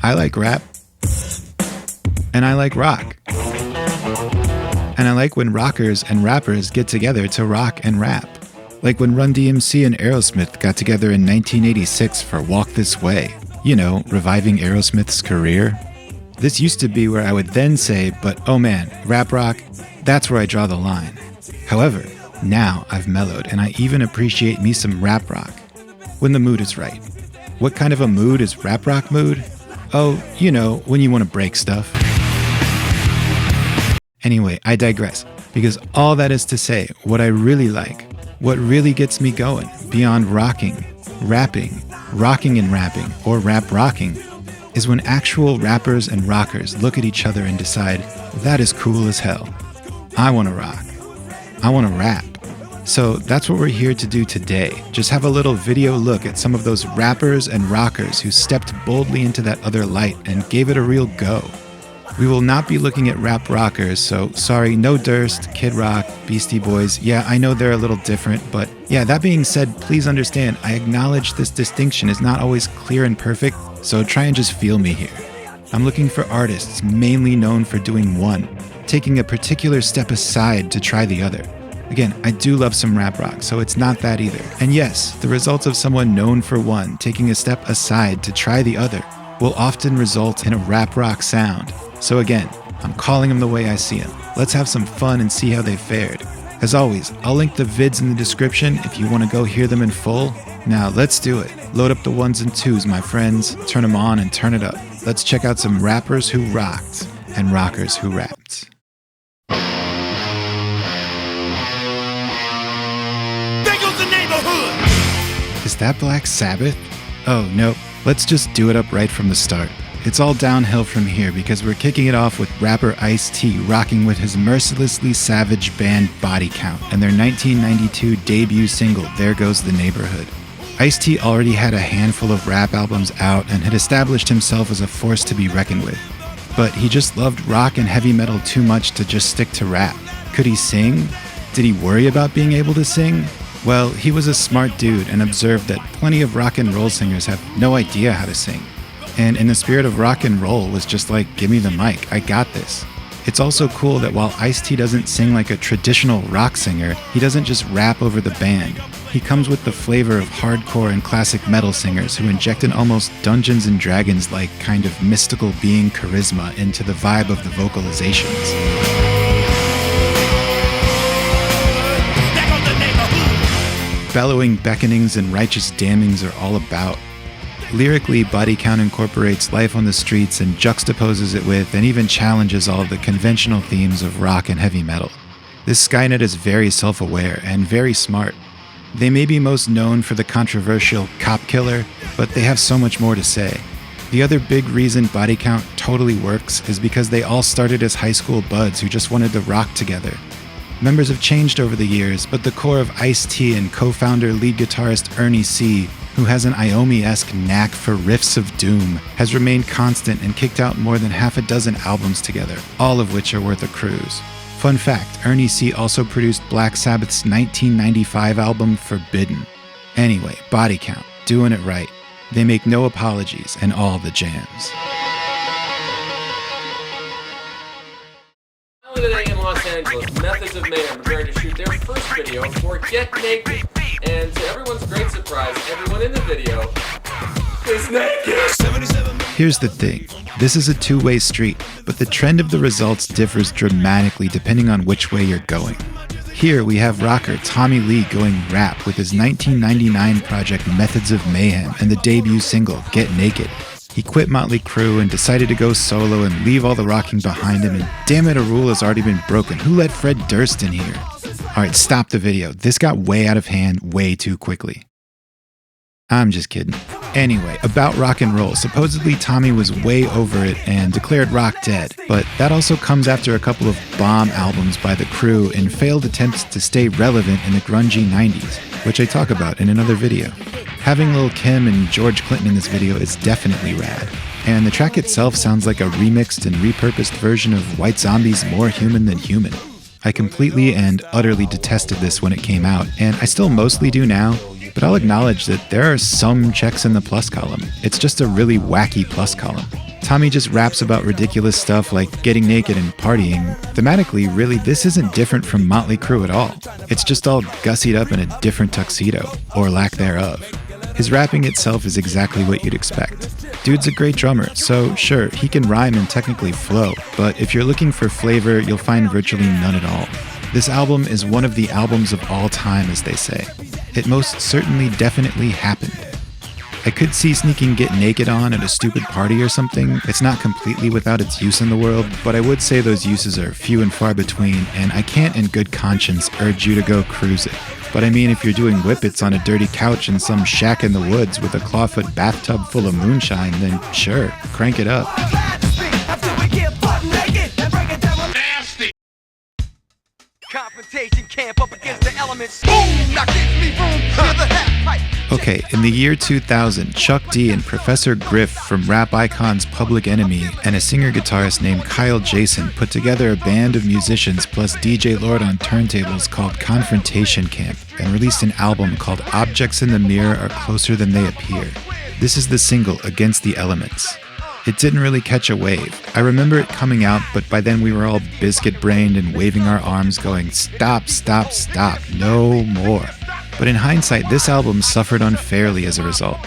I like rap. And I like rock. And I like when rockers and rappers get together to rock and rap. Like when Run DMC and Aerosmith got together in 1986 for Walk This Way. You know, reviving Aerosmith's career. This used to be where I would then say, but oh man, rap rock, that's where I draw the line. However, now I've mellowed and I even appreciate me some rap rock. When the mood is right. What kind of a mood is rap rock mood? Oh, you know, when you want to break stuff. Anyway, I digress, because all that is to say, what I really like, what really gets me going, beyond rocking, rapping, rocking and rapping, or rap rocking, is when actual rappers and rockers look at each other and decide, that is cool as hell. I want to rock. I want to rap. So that's what we're here to do today. Just have a little video look at some of those rappers and rockers who stepped boldly into that other light and gave it a real go. We will not be looking at rap rockers, so sorry, no Durst, Kid Rock, Beastie Boys. Yeah, I know they're a little different, but yeah, that being said, please understand, I acknowledge this distinction is not always clear and perfect, so try and just feel me here. I'm looking for artists mainly known for doing one, taking a particular step aside to try the other. Again, I do love some rap rock, so it's not that either. And yes, the results of someone known for one taking a step aside to try the other will often result in a rap rock sound. So again, I'm calling them the way I see them. Let's have some fun and see how they fared. As always, I'll link the vids in the description if you want to go hear them in full. Now let's do it. Load up the ones and twos, my friends. Turn them on and turn it up. Let's check out some rappers who rocked and rockers who rapped. There goes the neighborhood! Is that Black Sabbath? Oh, no. Let's just do it up right from the start. It's all downhill from here because we're kicking it off with rapper Ice-T rocking with his mercilessly savage band Body Count and their 1992 debut single, There Goes the Neighborhood. Ice-T already had a handful of rap albums out and had established himself as a force to be reckoned with. But he just loved rock and heavy metal too much to just stick to rap. Could he sing? Did he worry about being able to sing? Well, he was a smart dude and observed that plenty of rock and roll singers have no idea how to sing. And in the spirit of rock and roll was just like, give me the mic, I got this. It's also cool that while Ice-T doesn't sing like a traditional rock singer, he doesn't just rap over the band. He comes with the flavor of hardcore and classic metal singers who inject an almost Dungeons and Dragons-like kind of mystical being charisma into the vibe of the vocalizations. Bellowing beckonings and righteous damnings are all about. Lyrically, Body Count incorporates life on the streets and juxtaposes it with and even challenges all of the conventional themes of rock and heavy metal. This Skynet is very self-aware and very smart. They may be most known for the controversial Cop Killer, but they have so much more to say. The other big reason Body Count totally works is because they all started as high school buds who just wanted to rock together. Members have changed over the years, but the core of Ice-T and co-founder lead guitarist Ernie C., who has an Iommi-esque knack for riffs of doom, has remained constant and kicked out more than half a dozen albums together, all of which are worth a cruise. Fun fact, Ernie C. also produced Black Sabbath's 1995 album Forbidden. Anyway, Body Count, doing it right. They make no apologies and all the jams. Today in Los Angeles, Methods of Mayhem are preparing to shoot their first video for Get Naked. And to everyone's great surprise, everyone in the video is naked. Here's the thing. This is a two-way street, but the trend of the results differs dramatically depending on which way you're going. Here we have rocker Tommy Lee going rap with his 1999 project Methods of Mayhem and the debut single Get Naked. He quit Motley Crue and decided to go solo and leave all the rocking behind him, and damn it, a rule has already been broken. Who let Fred Durst in here? Alright, stop the video. This got way out of hand way too quickly. I'm just kidding. Anyway, about rock and roll. Supposedly Tommy was way over it and declared rock dead, but that also comes after a couple of bomb albums by the Crew and failed attempts to stay relevant in the grungy 90s, which I talk about in another video. Having Lil' Kim and George Clinton in this video is definitely rad, and the track itself sounds like a remixed and repurposed version of White Zombie's More Human Than Human. I completely and utterly detested this when it came out, and I still mostly do now, but I'll acknowledge that there are some checks in the plus column. It's just a really wacky plus column. Tommy just raps about ridiculous stuff like getting naked and partying. Thematically, really, this isn't different from Motley Crue at all. It's just all gussied up in a different tuxedo, or lack thereof. His rapping itself is exactly what you'd expect. Dude's a great drummer, so sure, he can rhyme and technically flow, but if you're looking for flavor, you'll find virtually none at all. This album is one of the albums of all time, as they say. It most certainly definitely happened. I could see sneaking Get Naked on at a stupid party or something. It's not completely without its use in the world, but I would say those uses are few and far between, and I can't in good conscience urge you to go cruise it. But I mean, if you're doing whippets on a dirty couch in some shack in the woods with a clawfoot bathtub full of moonshine, then sure, crank it up. Confrontation Camp up against the elements. Boom! Now gives me room to the half pipe. Okay, in the year 2000, Chuck D and Professor Griff from rap icons Public Enemy and a singer-guitarist named Kyle Jason put together a band of musicians plus DJ Lord on turntables called Confrontation Camp and released an album called Objects in the Mirror Are Closer Than They Appear. This is the single, Against the Elements. It didn't really catch a wave. I remember it coming out, but by then we were all biscuit-brained and waving our arms going, stop, stop, stop, no more. But in hindsight, this album suffered unfairly as a result.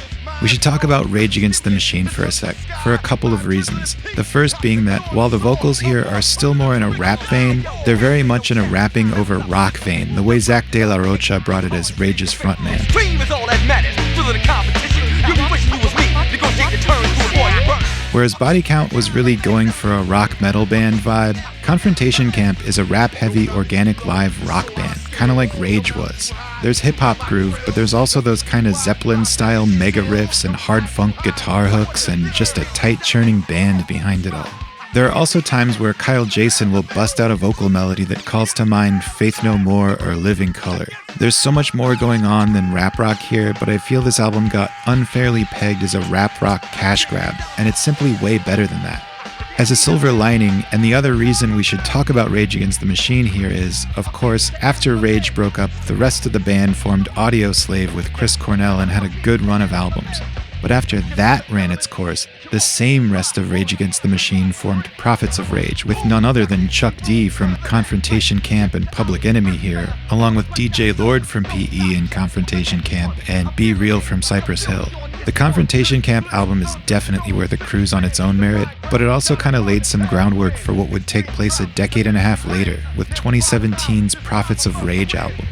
We should talk about Rage Against the Machine for a sec, for a couple of reasons. The first being that while the vocals here are still more in a rap vein, they're very much in a rapping over rock vein, the way Zach De La Rocha brought it as Rage's frontman. Dream is all that matters. Through the competition, you be wishing you was me. Negotiate the terms to avoid your burn. Whereas Body Count was really going for a rock metal band vibe, Confrontation Camp is a rap-heavy, organic live rock band, kind of like Rage was. There's hip-hop groove, but there's also those kind of Zeppelin-style mega riffs and hard funk guitar hooks and just a tight churning band behind it all. There are also times where Kyle Jason will bust out a vocal melody that calls to mind Faith No More or Living Color. There's so much more going on than rap rock here, but I feel this album got unfairly pegged as a rap rock cash grab, and it's simply way better than that. As a silver lining, and the other reason we should talk about Rage Against the Machine here is, of course, after Rage broke up, the rest of the band formed Audio Slave with Chris Cornell and had a good run of albums. But after that ran its course, the same rest of Rage Against the Machine formed Prophets of Rage, with none other than Chuck D from Confrontation Camp and Public Enemy here, along with DJ Lord from PE and Confrontation Camp, and Be Real from Cypress Hill. The Confrontation Camp album is definitely worth a cruise on its own merit, but it also kind of laid some groundwork for what would take place a decade and a half later, with 2017's Prophets of Rage album.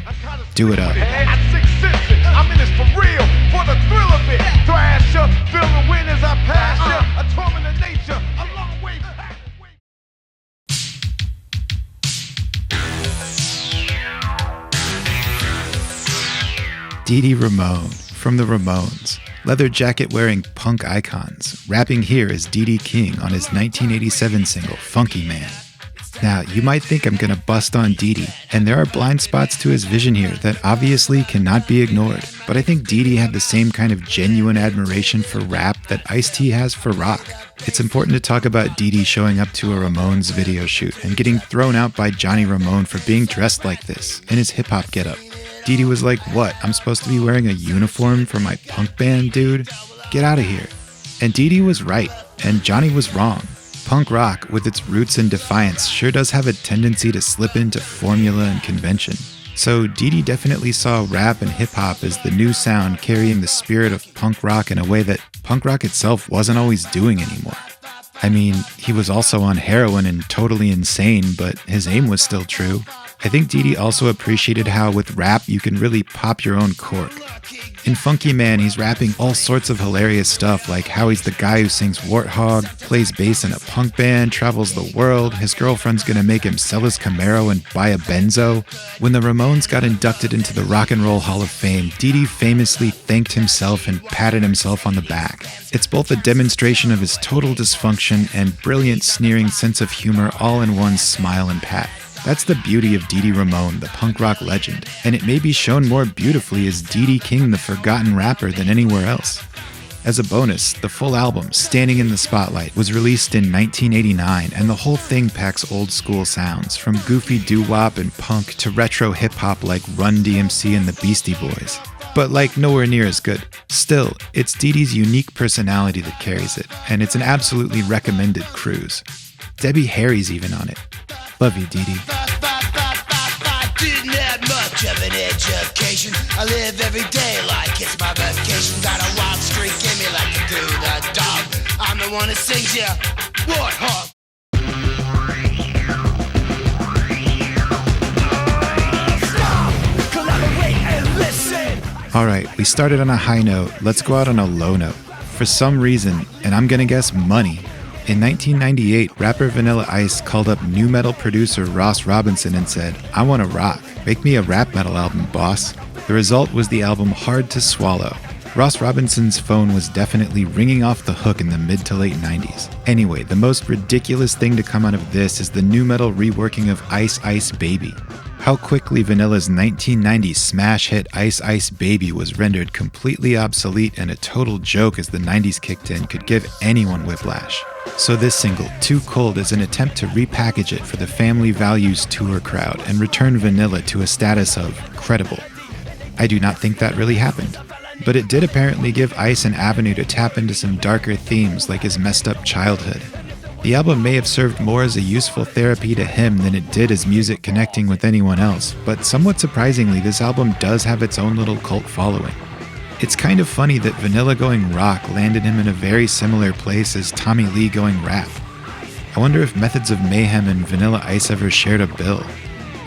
Do it up. I'm in this for real, for the thrill of it. Thrash ya, feel the wind as I pass ya. A torment of nature, a long way back. Dee Dee Ramone from the Ramones. Leather jacket wearing punk icons. Rapping here is Dee Dee King on his 1987 single, Funky Man. Now, you might think I'm gonna bust on Dee Dee, and there are blind spots to his vision here that obviously cannot be ignored, but I think Dee Dee had the same kind of genuine admiration for rap that Ice-T has for rock. It's important to talk about Dee Dee showing up to a Ramones video shoot and getting thrown out by Johnny Ramone for being dressed like this, in his hip-hop getup. Dee Dee was like, what, I'm supposed to be wearing a uniform for my punk band, dude? Get out of here. And Dee Dee was right, and Johnny was wrong. Punk rock, with its roots in defiance, sure does have a tendency to slip into formula and convention. So Dee Dee definitely saw rap and hip-hop as the new sound carrying the spirit of punk rock in a way that punk rock itself wasn't always doing anymore. I mean, he was also on heroin and totally insane, but his aim was still true. I think Dee Dee also appreciated how with rap you can really pop your own cork. In Funky Man, he's rapping all sorts of hilarious stuff, like how he's the guy who sings Warthog, plays bass in a punk band, travels the world, his girlfriend's gonna make him sell his Camaro and buy a Benzo. When the Ramones got inducted into the Rock and Roll Hall of Fame, Dee Dee famously thanked himself and patted himself on the back. It's both a demonstration of his total dysfunction and brilliant sneering sense of humor all in one smile and pat. That's the beauty of Dee Dee Ramone, the punk rock legend, and it may be shown more beautifully as Dee Dee King, the forgotten rapper, than anywhere else. As a bonus, the full album, Standing in the Spotlight, was released in 1989, and the whole thing packs old school sounds, from goofy doo-wop and punk to retro hip-hop like Run DMC and the Beastie Boys. But like nowhere near as good. Still, it's Dee Dee's unique personality that carries it, and it's an absolutely recommended cruise. Debbie Harry's even on it. Love you, Dee Dee. Didn't have much of an education. I live every day like it's my vacation. Got a wild streak in me like to do the dog. I'm the one that sings ya. What, hog? Stop! Collaborate and listen! Alright, we started on a high note. Let's go out on a low note. For some reason, and I'm gonna guess money, in 1998, rapper Vanilla Ice called up nu metal producer Ross Robinson and said, "I want to rock. Make me a rap metal album, boss." The result was the album Hard to Swallow. Ross Robinson's phone was definitely ringing off the hook in the mid to late 90s. Anyway, the most ridiculous thing to come out of this is the nu metal reworking of Ice Ice Baby. How quickly Vanilla's 1990 smash hit Ice Ice Baby was rendered completely obsolete and a total joke as the 90s kicked in could give anyone whiplash. So this single, Too Cold, is an attempt to repackage it for the Family Values tour crowd and return Vanilla to a status of credible. I do not think that really happened, but it did apparently give Ice an avenue to tap into some darker themes like his messed up childhood. The album may have served more as a useful therapy to him than it did as music connecting with anyone else, but somewhat surprisingly, this album does have its own little cult following. It's kind of funny that Vanilla going rock landed him in a very similar place as Tommy Lee going rap. I wonder if Methods of Mayhem and Vanilla Ice ever shared a bill.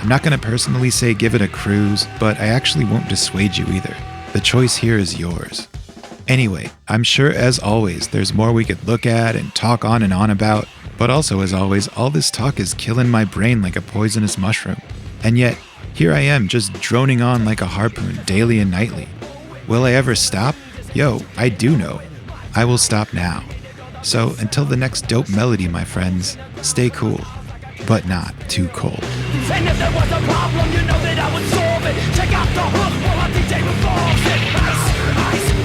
I'm not going to personally say give it a cruise, but I actually won't dissuade you either. The choice here is yours. Anyway, I'm sure as always there's more we could look at and talk on and on about, but also as always, all this talk is killing my brain like a poisonous mushroom. And yet, here I am just droning on like a harpoon daily and nightly. Will I ever stop? Yo, I do know. I will stop now. So until the next dope melody, my friends, stay cool, but not too cold. And if there was a problem, you know that I would solve it. Check out the hook while our DJ revolves it. Ice, ice.